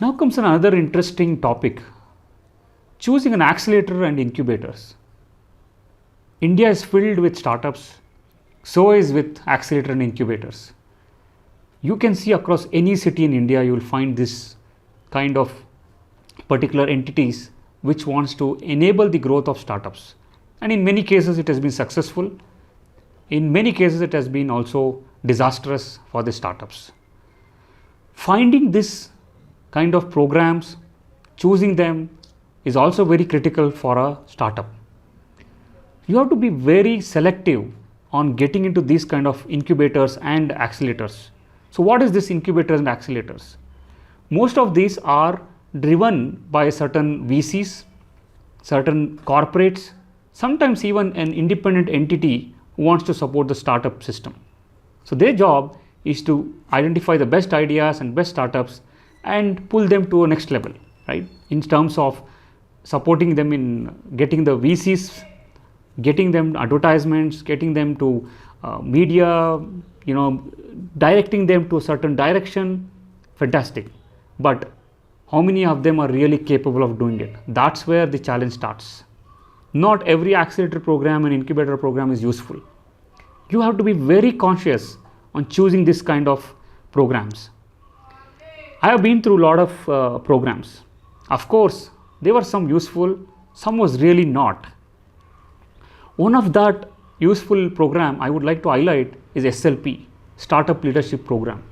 Now comes another interesting topic, choosing an accelerator and incubators. India is filled with startups, so is with accelerator and incubators. You can see across any city in India, you will find this kind of particular entities which wants to enable the growth of startups. And in many cases, it has been successful. In many cases, it has been also disastrous for the startups. Finding this kind of programs, choosing them is also very critical for a startup. You have to be very selective on getting into these kind of incubators and accelerators. So what is this incubators and accelerators? Most of these are driven by certain VCs, certain corporates, sometimes even an independent entity who wants to support the startup system. So their job is to identify the best ideas and best startups and pull them to a next level, right? In terms of supporting them in getting the VCs, getting them advertisements, getting them to media, directing them to a certain direction, fantastic. But how many of them are really capable of doing it? That's where the challenge starts. Not every accelerator program and incubator program is useful. You have to be very conscious on choosing this kind of programs. I have been through a lot of programs. Of course, there were some useful, some was really not. One of that useful program I would like to highlight is SLP, Startup Leadership Program.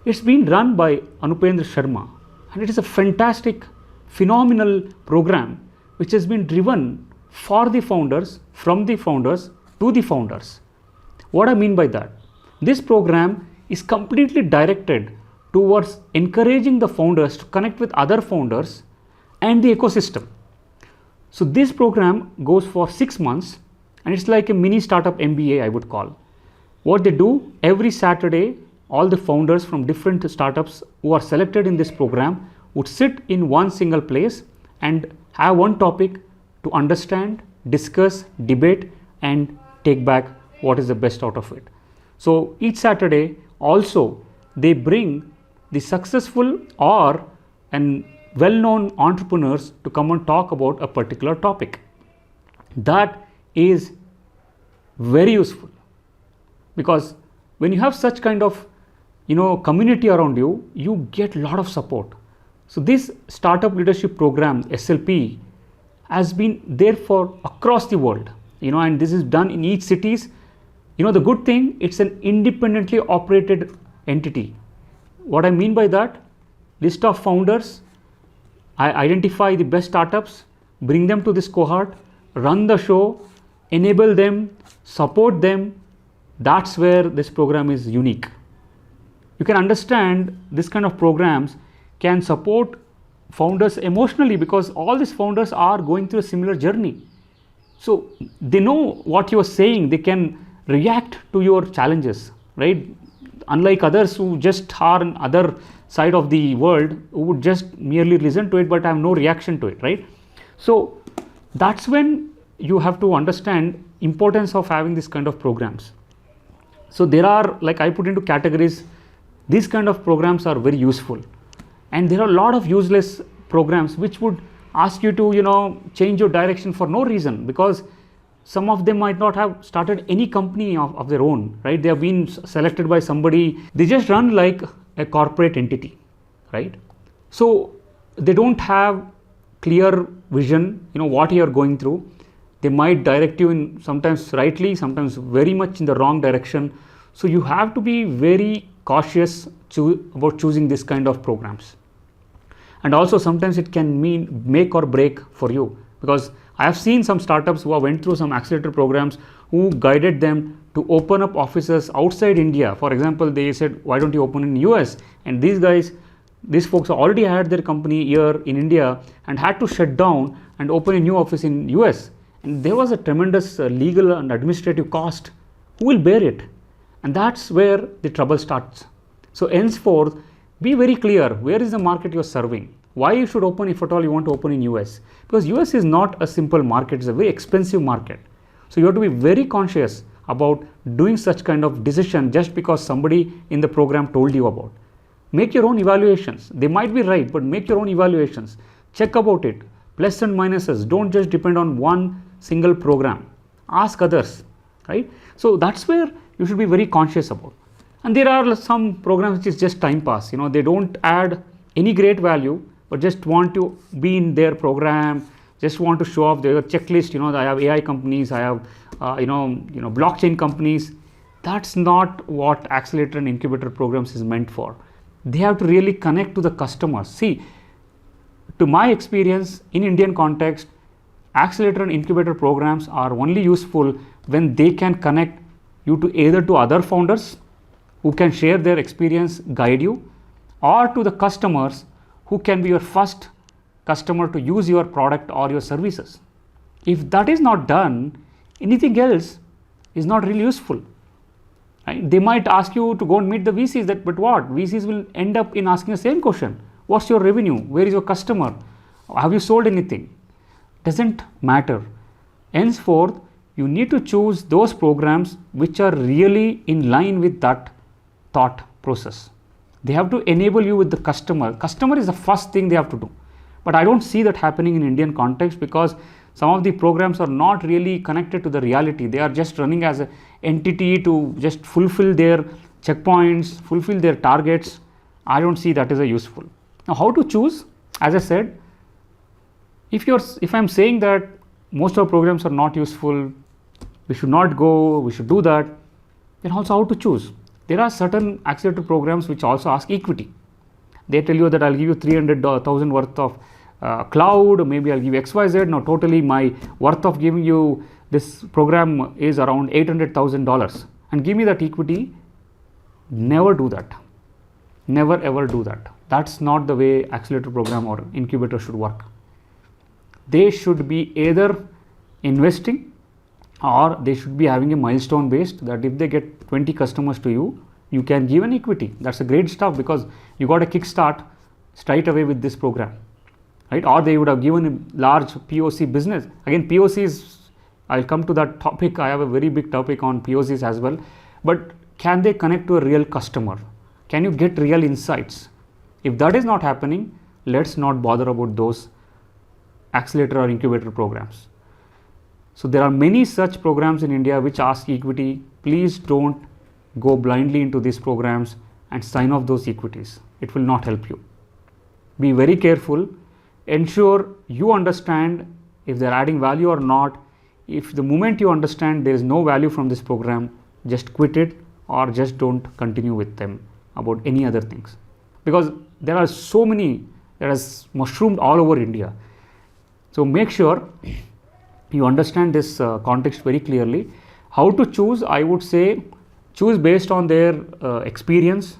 It's been run by Anupendra Sharma, and it is a fantastic, phenomenal program which has been driven for the founders, from the founders to the founders. What I mean by that? This program is completely directed towards encouraging the founders to connect with other founders and the ecosystem. So this program goes for 6 months, and it's like a mini startup MBA, I would call. What they do, every Saturday, all the founders from different startups who are selected in this program would sit in one single place and have one topic to understand, discuss, debate, and take back what is the best out of it. So each Saturday also they bring the successful or an well-known entrepreneurs to come and talk about a particular topic. That is very useful, because when you have such kind of community around you, you get a lot of support. So this startup leadership program SLP has been there for across the world, and this is done in each cities. The good thing, it's an independently operated entity. What I mean by that, list of founders, I identify the best startups, bring them to this cohort, run the show, enable them, support them. That's where this program is unique. You can understand this kind of programs can support founders emotionally, because all these founders are going through a similar journey. So they know what you are saying, they can react to your challenges, right? Unlike others who just are on other side of the world, who would just merely listen to it but have no reaction to it, right? So that's when you have to understand importance of having this kind of programs. So there are, like I put into categories, these kind of programs are very useful, and there are a lot of useless programs which would ask you to change your direction for no reason, because some of them might not have started any company of their own, right? They have been selected by somebody, they just run like a corporate entity, right? So they don't have clear vision, what you are going through. They might direct you in sometimes rightly, sometimes very much in the wrong direction. So you have to be very cautious about choosing this kind of programs. And also sometimes it can mean make or break for you, because I have seen some startups who have went through some accelerator programs who guided them to open up offices outside India. For example, they said, why don't you open in US? And these folks already had their company here in India and had to shut down and open a new office in US. And there was a tremendous legal and administrative cost. Who will bear it? And that's where the trouble starts. So henceforth, be very clear, where is the market you're serving? Why you should open, if at all you want to open in US? Because US is not a simple market, it's a very expensive market. So you have to be very conscious about doing such kind of decision just because somebody in the program told you about. Make your own evaluations. They might be right, but make your own evaluations. Check about it. Plus and minuses. Don't just depend on one single program. Ask others, right? So that's where you should be very conscious about. And there are some programs which is just time pass. They don't add any great value, but just want to be in their program, just want to show off their checklist. I have AI companies, I have blockchain companies. That's not what accelerator and incubator programs is meant for. They have to really connect to the customers. See, to my experience in Indian context, accelerator and incubator programs are only useful when they can connect you to either to other founders who can share their experience, guide you, or to the customers who can be your first customer to use your product or your services. If that is not done, anything else is not really useful. Right? They might ask you to go and meet the VCs, but what? VCs will end up in asking the same question. What's your revenue? Where is your customer? Have you sold anything? Doesn't matter. Henceforth, you need to choose those programs which are really in line with that thought process. They have to enable you with the customer. Customer is the first thing they have to do. But I don't see that happening in Indian context because some of the programs are not really connected to the reality. They are just running as an entity to just fulfill their checkpoints, fulfill their targets. I don't see that as a useful. Now, how to choose? As I said, if I'm saying that most of our programs are not useful, we should not go, we should do that, then also how to choose? There are certain accelerator programs which also ask equity. They tell you that I'll give you 300,000 worth of cloud, maybe I'll give you XYZ. Now, totally my worth of giving you this program is around $800,000 and give me that equity. Never do that. Never ever do that. That's not the way accelerator program or incubator should work. They should be either investing or they should be having a milestone based that if they get 20 customers to you, you can give an equity. That's a great stuff because you got a kickstart straight away with this program, right? Or they would have given a large POC business. Again, POCs, I'll come to that topic. I have a very big topic on POCs as well. But can they connect to a real customer? Can you get real insights? If that is not happening, let's not bother about those accelerator or incubator programs. So there are many such programs in India which ask equity. Please don't go blindly into these programs and sign off those equities. It will not help you. Be very careful. Ensure you understand if they're adding value or not. If the moment you understand there is no value from this program, just quit it or just don't continue with them about any other things. Because there are so many that has mushroomed all over India. So make sure you understand this context very clearly. How to choose? I would say choose based on their experience,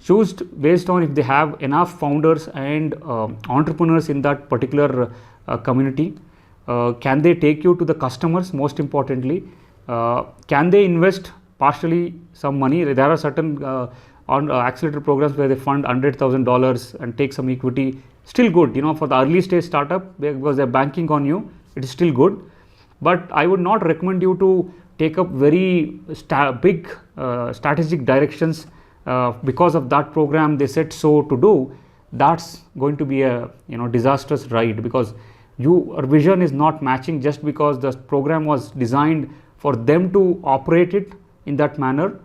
choose based on if they have enough founders and entrepreneurs in that particular community. Can they take you to the customers? Most importantly, can they invest partially some money? There are certain on accelerator programs where they fund $100,000 and take some equity. Still good, for the early stage startup because they're banking on you. It is still good, but I would not recommend you to take up very big strategic directions because of that program they said so to do. That's going to be a disastrous ride because your vision is not matching just because the program was designed for them to operate it in that manner.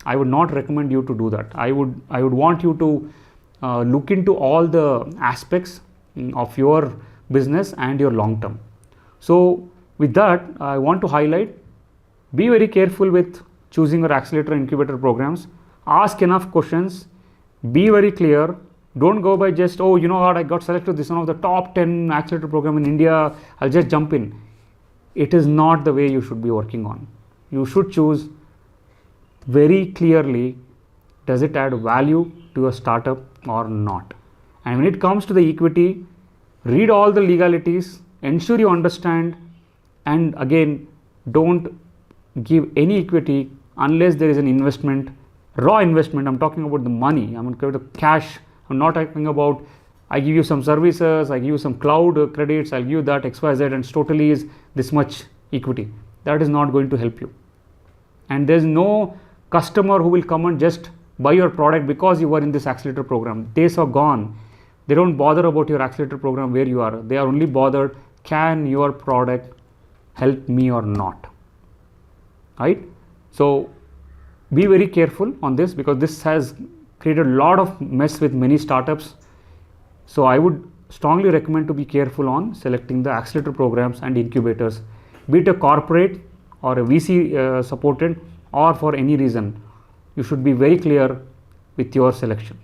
I would not recommend you to do that. I would want you to look into all the aspects of your business and your long term. So with that, I want to highlight, be very careful with choosing your accelerator and incubator programs. Ask enough questions, be very clear. Don't go by just, oh, you know what, I got selected this one of the top 10 accelerator program in India, I'll just jump in. It is not the way you should be working on. You should choose very clearly, does it add value to a startup or not? And when it comes to the equity, read all the legalities, ensure you understand, and again, don't give any equity unless there is an investment, raw investment. I'm talking about the money, I'm talking about the cash. I'm not talking about I give you some services, I give you some cloud credits, I'll give you that XYZ and totally is this much equity. That is not going to help you. And there's no customer who will come and just buy your product because you were in this accelerator program. Days are gone. They don't bother about your accelerator program where you are. They are only bothered, can your product help me or not, right? So be very careful on this, because this has created a lot of mess with many startups. So I would strongly recommend to be careful on selecting the accelerator programs and incubators, be it a corporate or a VC supported, or for any reason. You should be very clear with your selection.